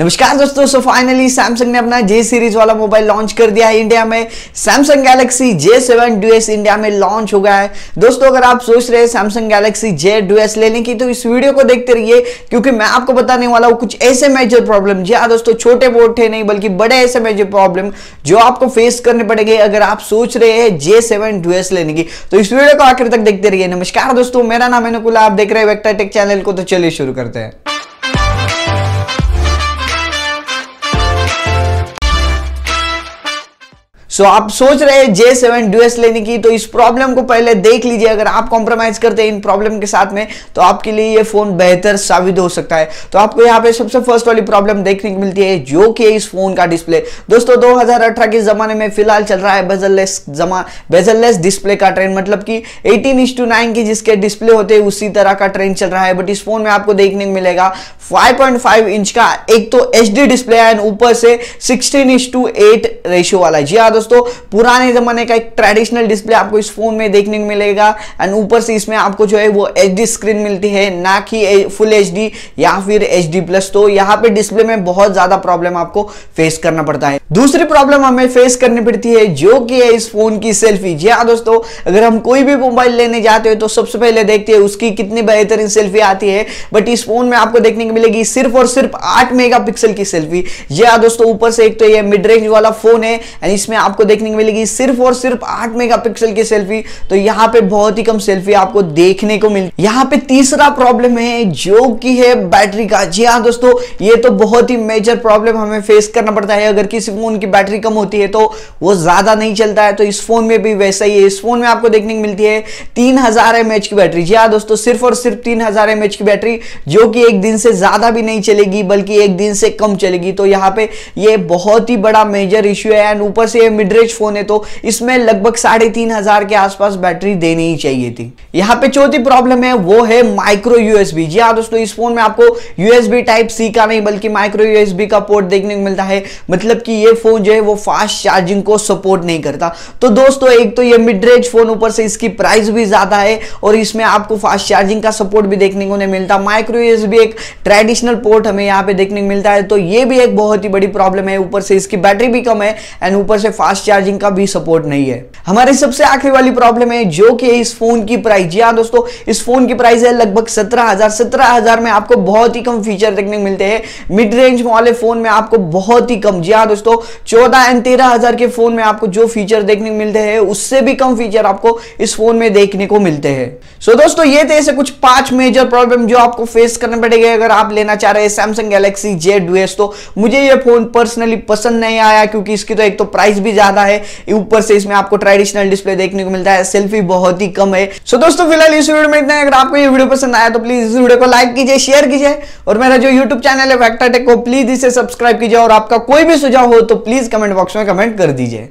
नमस्कार दोस्तों, so finally Samsung ने अपना जे सीरीज वाला मोबाइल लॉन्च कर दिया है इंडिया में। सैमसंग गैलेक्सी J7 डुएस इंडिया में लॉन्च हो गया है। दोस्तों अगर आप सोच रहे हैं सैमसंग गैलेक्सी J डुएस लेने की तो इस वीडियो को देखते रहिए, क्योंकि मैं आपको बताने वाला हूं कुछ ऐसे मेजर प्रॉब्लम, जी हाँ दोस्तों, छोटे मोटे नहीं बल्कि बड़े ऐसे मेजर प्रॉब्लम जो आपको फेस करने पड़ेंगे अगर आप सोच रहे हैं J7 डुएस लेने की। तो इस वीडियो को आखिर तक देखते रहिए। नमस्कार दोस्तों, मेरा नाम है नकुल, आप देख रहे हैं वेक्टर टेक चैनल को। तो चलिए शुरू करते हैं। सो आप सोच रहे हैं J7 डुएस लेने की, तो इस प्रॉब्लम को पहले देख लीजिए। अगर आप कॉम्प्रोमाइज करते हैं इन प्रॉब्लम के साथ में तो आपके लिए ये फोन बेहतर साबित हो सकता है। तो आपको यहाँ पे सबसे फर्स्ट वाली प्रॉब्लम देखने को मिलती है, जो कि इस फोन का डिस्प्ले। दोस्तों 2018 के जमाने में फिलहाल चल रहा है बेजललेस डिस्प्ले का ट्रेंड, मतलब कि 18:9 की जिसके डिस्प्ले होते हैं उसी तरह का ट्रेंड चल रहा है। बट इस फोन में आपको देखने को मिलेगा 5.5 इंच का एक तो HD डिस्प्ले है, ऊपर से 16:8 रेशियो वाला। जी हाँ दोस्तों, पुराने जमाने का एक ट्रेडिशनल डिस्प्ले आपको इस फोन में देखने को मिलेगा। एंड ऊपर से इसमें आपको जो है वो HD स्क्रीन मिलती है, ना कि फुल HD या फिर HD+। तो यहाँ पे डिस्प्ले में बहुत ज्यादा प्रॉब्लम आपको फेस करना पड़ता है। दूसरी प्रॉब्लम हमें फेस करनी पड़ती है, जो कि है इस फोन की सेल्फी। जी हाँ दोस्तों, अगर हम कोई भी मोबाइल लेने जाते हैं तो सबसे पहले देखते हैं उसकी कितनी बेहतरीन सेल्फी आती है। बट इस फोन में आपको देखने को मिलेगी सिर्फ और सिर्फ 8 मेगापिक्सल की सेल्फी। जी हाँ दोस्तों, ऊपर से एक तो ये मिड रेंज वाला फोन है एंड इसमें आपको देखने को मिलेगी सिर्फ और सिर्फ 8 मेगापिक्सल की सेल्फी। तो यहाँ पे बहुत ही कम सेल्फी आपको देखने को मिलती। यहाँ पे तीसरा प्रॉब्लम है जो कि है बैटरी का। जी हाँ दोस्तों, ये तो बहुत ही मेजर प्रॉब्लम हमें फेस करना पड़ता है। अगर किसी फोन की बैटरी कम होती है तो वो ज्यादा नहीं चलता है, तो इस फोन में भी वैसा ही है। इस फोन में आपको देखने को मिलती है 3000 mAh की बैटरी। जी हाँ दोस्तों, सिर्फ और सिर्फ 3000 mAh की बैटरी, जो कि एक दिन से ज्यादा भी नहीं चलेगी बल्कि एक दिन से कम चलेगी। तो यहाँ पे ये बहुत ही बड़ा मेजर इश्यू है। एंड ऊपर से ये मिड रेंज फोन है तो इसमें लगभग 3500 के आसपास बैटरी देनी ही चाहिए थी। यहाँ पे चौथी प्रॉब्लम है वो है माइक्रो USB। जी हाँ दोस्तों, इस फोन में आपको USB Type-C का नहीं बल्कि माइक्रो USB का पोर्ट देखने को मिलता है। मतलब कि ये फोन जो है वो फास्ट चार्जिंग को सपोर्ट नहीं करता। तो दोस्तों एक तो ये मिड रेंज फोन, ऊपर से इसकी प्राइस भी ज्यादा है और इसमें आपको फास्ट चार्जिंग का सपोर्ट भी देखने को नहीं मिलता। माइक्रो USB एक ट्रेडिशनल पोर्ट हमें यहाँ पे देखने को मिलता है, तो ये भी एक बहुत ही बड़ी प्रॉब्लम है। ऊपर से इसकी बैटरी भी कम है एंड ऊपर से फास्ट चार्जिंग का भी सपोर्ट नहीं है। हमारी सबसे आखिरी वाली प्रॉब्लम है जो कि इस फोन की प्राइस। जी हाँ दोस्तों, इस फोन की प्राइस है लगभग 17,000 में आपको बहुत ही कम फीचर देखने को मिलते हैं। मिड रेंज वाले फोन में आपको बहुत ही कम, जी हाँ दोस्तों, 14 और 13,000 के फोन में आपको जो फीचर देखने को मिलते हैं उससे भी कम फीचर आपको इस फोन में देखने को मिलते हैं। सो दोस्तों ये थे ऐसे कुछ 5 मेजर प्रॉब्लम जो आपको फेस करने पड़ेंगे अगर आप लेना चाह रहे हैं सैमसंग गैलेक्सी J डुएस। तो मुझे ये फोन पर्सनली पसंद नहीं आया, क्योंकि इसकी तो एक तो प्राइस भी ज्यादा है, ऊपर से इसमें आपको ट्रेडिशनल डिस्प्ले देखने को मिलता है, सेल्फी बहुत ही कम है। सो दोस्तों फिलहाल इस वीडियो में इतना है। अगर आपको ये वीडियो पसंद आया तो प्लीज इस वीडियो को लाइक कीजिए, शेयर कीजिए और मेरा जो यूट्यूब चैनल है वेक्टर टेक को प्लीज इसे सब्सक्राइब कीजिए। और आपका कोई भी सुझाव हो तो प्लीज कमेंट बॉक्स में कमेंट कर दीजिए।